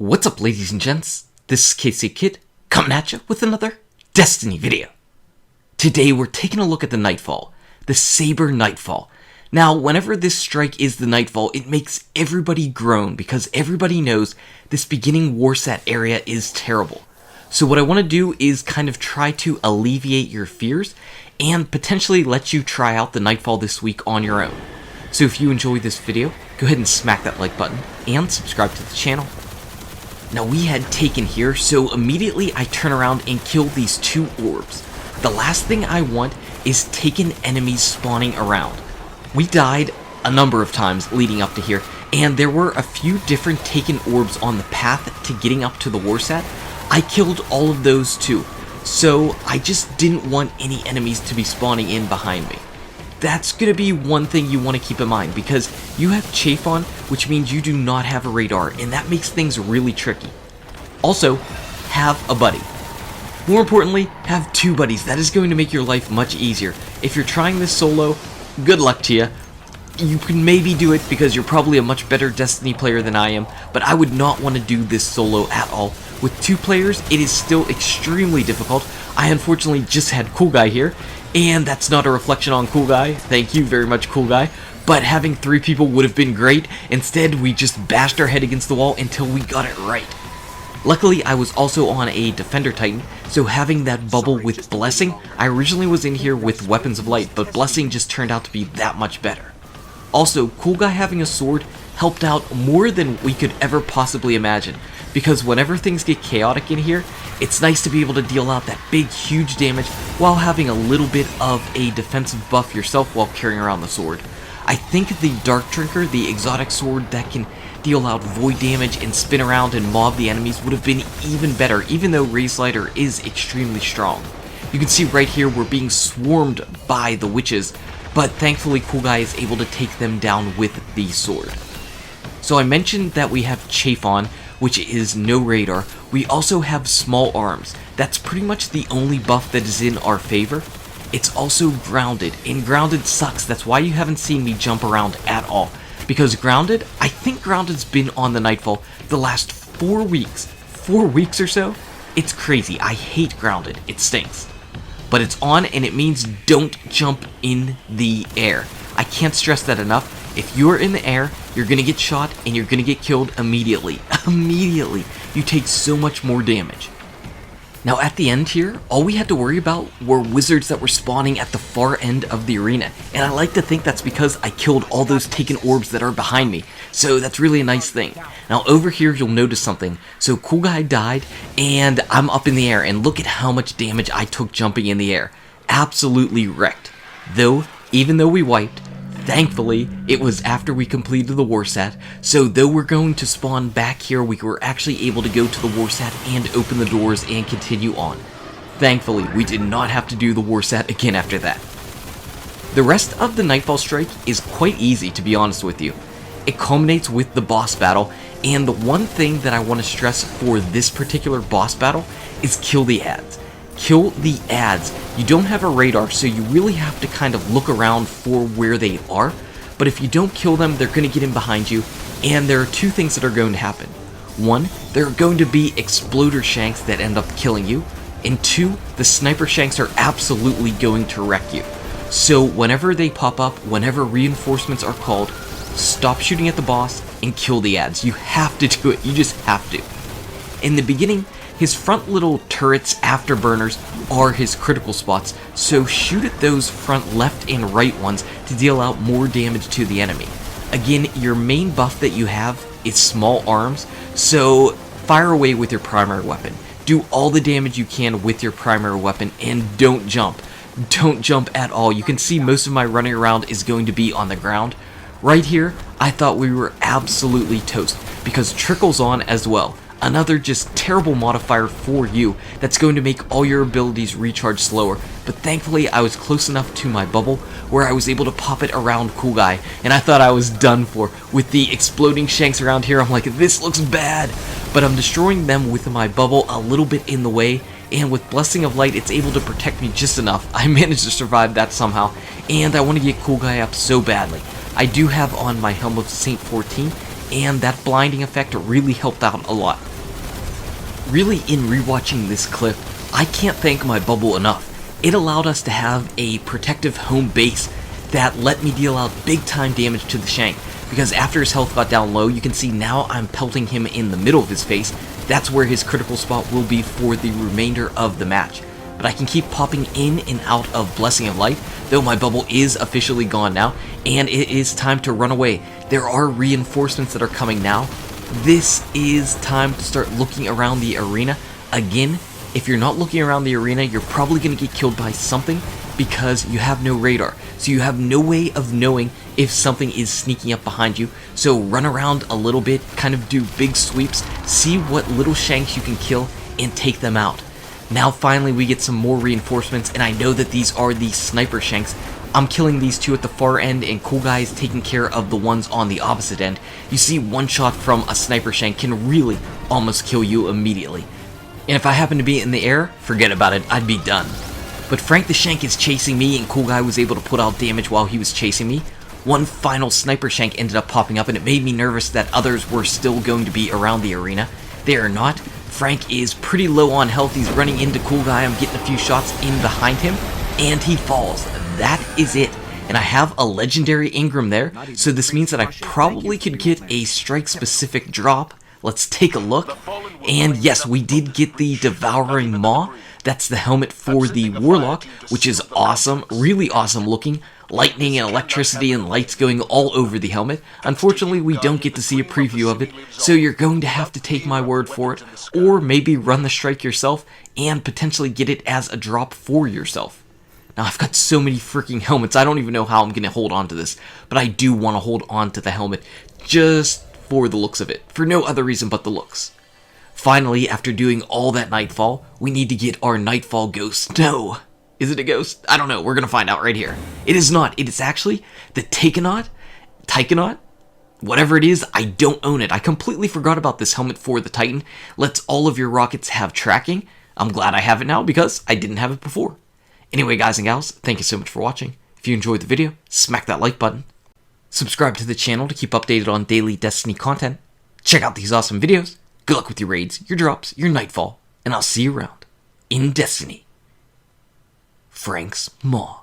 What's up, ladies and gents? This is KC Kid, coming at you with another Destiny video. Today we're taking a look at the Nightfall, the SABER Nightfall. Now, whenever this strike is the Nightfall, it makes everybody groan because everybody knows this beginning Warsat area is terrible. So what I want to do is kind of try to alleviate your fears and potentially let you try out the Nightfall this week on your own. So if you enjoyed this video, go ahead and smack that like button and subscribe to the channel. Now we had taken here, so immediately I turn around and kill these two orbs. The last thing I want is taken enemies spawning around. We died a number of times leading up to here, and there were a few different taken orbs on the path to getting up to the Warsat. I killed all of those too, so I just didn't want any enemies to be spawning in behind me. That's going to be one thing you want to keep in mind, because you have chafe on, which means you do not have a radar, and that makes things really tricky. Also, have a buddy. More importantly, have two buddies. That is going to make your life much easier. If you're trying this solo, good luck to you. You can maybe do it because you're probably a much better Destiny player than I am, but I would not want to do this solo at all. With two players, it is still extremely difficult. I unfortunately just had Cool Guy here, and that's not a reflection on Cool Guy. Thank you very much, Cool Guy. But having three people would have been great. Instead, we just bashed our head against the wall until we got it right. Luckily, I was also on a Defender Titan, so having that bubble with Blessing, I originally was in here with Weapons of Light, but Blessing just turned out to be that much better. Also, Cool Guy having a sword helped out more than we could ever possibly imagine, because whenever things get chaotic in here, it's nice to be able to deal out that big, huge damage while having a little bit of a defensive buff yourself while carrying around the sword. I think the Dark Drinker, the exotic sword that can deal out void damage and spin around and mob the enemies, would have been even better, even though Raise Lighter is extremely strong. You can see right here we're being swarmed by the witches, but thankfully Cool Guy is able to take them down with the sword. So I mentioned that we have chafe on, which is no radar. We also have small arms. That's pretty much the only buff that is in our favor. It's also grounded, and grounded sucks. That's why you haven't seen me jump around at all. Because grounded, I think grounded's been on the Nightfall the last 4 weeks. 4 weeks or so? It's crazy. I hate grounded. It stinks. But it's on, and it means don't jump in the air. I can't stress that enough. If you're in the air, you're going to get shot and you're going to get killed immediately. Immediately. You take so much more damage. Now at the end here, all we had to worry about were wizards that were spawning at the far end of the arena. And I like to think that's because I killed all those taken orbs that are behind me. So that's really a nice thing. Now over here you'll notice something. So Cool Guy died and I'm up in the air, and look at how much damage I took jumping in the air. Absolutely wrecked. Though, even though we wiped, thankfully, it was after we completed the Warsat, so though we're going to spawn back here, we were actually able to go to the Warsat and open the doors and continue on. Thankfully, we did not have to do the Warsat again after that. The rest of the Nightfall strike is quite easy, to be honest with you. It culminates with the boss battle, and the one thing that I want to stress for this particular boss battle is kill the ads. Kill the ads. You don't have a radar, so you really have to kind of look around for where they are, but if you don't kill them, they're going to get in behind you, and there are two things that are going to happen. One, there are going to be exploder shanks that end up killing you, and two, the sniper shanks are absolutely going to wreck you. So whenever they pop up, whenever reinforcements are called, stop shooting at the boss and kill the ads. You have to do it. You just have to. In the beginning, his front little turrets afterburners are his critical spots, so shoot at those front left and right ones to deal out more damage to the enemy. Again, your main buff that you have is small arms, so fire away with your primary weapon. Do all the damage you can with your primary weapon, and don't jump. Don't jump at all. You can see most of my running around is going to be on the ground. Right here, I thought we were absolutely toast, because trickle's on as well. Another just terrible modifier for you that's going to make all your abilities recharge slower, but thankfully I was close enough to my bubble where I was able to pop it around Cool Guy, and I thought I was done for. With the exploding shanks around here, I'm like, this looks bad, but I'm destroying them with my bubble a little bit in the way, and with Blessing of Light it's able to protect me just enough. I managed to survive that somehow, and I want to get Cool Guy up so badly. I do have on my Helm of Saint 14, and that blinding effect really helped out a lot. Really, in rewatching this clip, I can't thank my bubble enough. It allowed us to have a protective home base that let me deal out big time damage to the Shank, because after his health got down low, you can see now I'm pelting him in the middle of his face. That's where his critical spot will be for the remainder of the match. But I can keep popping in and out of Blessing of Light, though my bubble is officially gone now, and it is time to run away. There are reinforcements that are coming now. This is time to start looking around the arena. Again, if you're not looking around the arena, you're probably going to get killed by something because you have no radar. So you have no way of knowing if something is sneaking up behind you. So run around a little bit, kind of do big sweeps, see what little Shanks you can kill, and take them out. Now finally we get some more reinforcements, and I know that these are the sniper Shanks. I'm killing these two at the far end, and Cool Guy is taking care of the ones on the opposite end. You see, one shot from a sniper Shank can really almost kill you immediately. And if I happen to be in the air, forget about it, I'd be done. But Frank the Shank is chasing me, and Cool Guy was able to put out damage while he was chasing me. One final sniper Shank ended up popping up, and it made me nervous that others were still going to be around the arena. They are not. Frank is pretty low on health. He's running into Cool Guy. I'm getting a few shots in behind him, and he falls. That is it. And I have a legendary Ingram there, so this means that I probably could get a strike-specific drop. Let's take a look. And yes, we did get the Devouring Maw. That's the helmet for the Warlock, which is awesome, really awesome looking. Lightning and electricity and lights going all over the helmet. Unfortunately, we don't get to see a preview of it, so you're going to have to take my word for it, or maybe run the strike yourself and potentially get it as a drop for yourself. Now, I've got so many freaking helmets, I don't even know how I'm going to hold on to this, but I do want to hold on to the helmet just for the looks of it, for no other reason but the looks. Finally, after doing all that Nightfall, we need to get our Nightfall ghost. No! Is it a ghost? I don't know. We're going to find out right here. It is not. It is actually the Tychonaut? Whatever it is, I don't own it. I completely forgot about this helmet for the Titan. Lets all of your rockets have tracking. I'm glad I have it now because I didn't have it before. Anyway, guys and gals, thank you so much for watching. If you enjoyed the video, smack that like button. Subscribe to the channel to keep updated on daily Destiny content. Check out these awesome videos. Good luck with your raids, your drops, your Nightfall, and I'll see you around in Destiny. Frank's Maw.